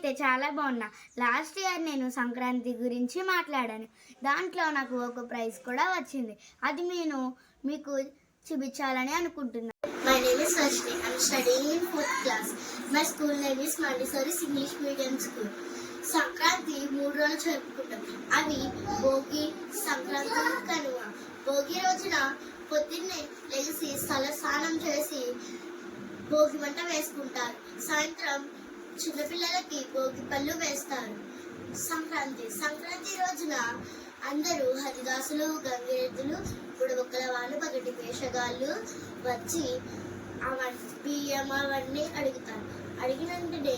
నేనైతే చాలా బాగున్నా. లాస్ట్ ఇయర్ నేను సంక్రాంతి గురించి మాట్లాడాను. దాంట్లో నాకు ఒక ప్రైజ్ కూడా వచ్చింది. అది నేను మీకు చూపించాలని అనుకుంటున్నాను. My name is Rashmi. I am studying in 4th class. My school name is Montessori's English Medium School. Sankranti 3 రోజులు జరుపుకుంటాం. అవి భోగి, సంక్రాంతి, కనుమ. భోగి రోజున పొద్దున్నే లేచి స్నానం చేసి భోగి మంట వేసుకుంటారు. సాయంత్రం చిన్నపిల్లలకి భోగి పళ్ళు వేస్తారు. సంక్రాంతి రోజున అందరూ హరిదాసులు, గంగిరెద్దులు, బుడబొక్కల వాళ్ళు, పగటి వేషగాళ్ళు వచ్చి బియ్యం అవన్నీ అడుగుతారు. అడిగిన వెంటనే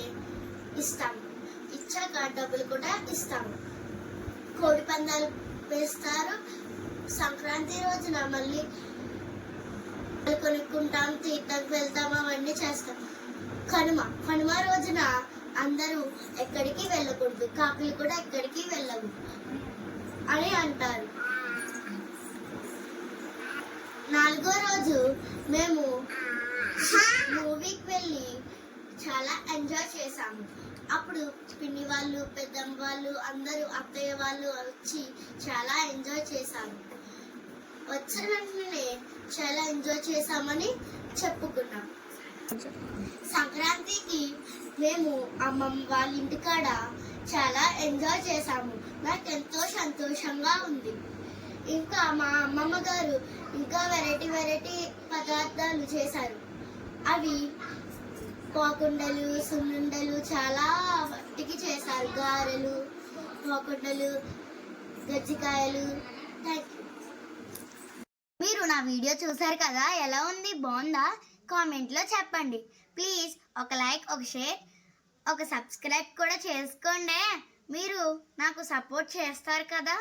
ఇస్తాము. ఇచ్చాక డబ్బులు కూడా ఇస్తాము. కోడి పందాలు వేస్తారు. సంక్రాంతి రోజున మళ్ళీ కొనుక్కుంటాం, తీర్థంకి వెళ్తాం, అవన్నీ చేస్తాం. కనుమ రోజున అందరూ ఎక్కడికి వెళ్ళకూడదు, కాకులు కూడా ఎక్కడికి వెళ్ళవు అని అంటారు. 4వ రోజు మేము మూవీకి వెళ్ళి చాలా ఎంజాయ్ చేసాము. అప్పుడు పిన్ని వాళ్ళు, పెద్దమ్మ వాళ్ళు, అందరూ అత్తయ్య వాళ్ళు వచ్చి చాలా ఎంజాయ్ చేశాము. వచ్చిన వెంటనే చాలా ఎంజాయ్ చేసామని చెప్పుకున్నాం. సంక్రాంతికి మేము అమ్మమ్మ వాళ్ళ ఇంటికాడ చాలా ఎంజాయ్ చేసాము. నాకు ఎంతో సంతోషంగా ఉంది. ఇంకా మా అమ్మమ్మ గారు ఇంకా వెరైటీ పదార్థాలు చేశారు. అవి పోకుండలు, సున్నుండలు చాలా వాటికి చేశారు. గారెలు, పోకుండలు, గజ్జికాయలు. Thank you. మీరు నా వీడియో చూసారు కదా, ఎలా ఉంది? బాగుందా? కామెంట్లో చెప్పండి. ప్లీజ్ ఒక లైక్, ఒక షేర్, ఒక సబ్స్క్రైబ్ కూడా చేసుకోండి. మీరు నాకు సపోర్ట్ చేస్తారు కదా.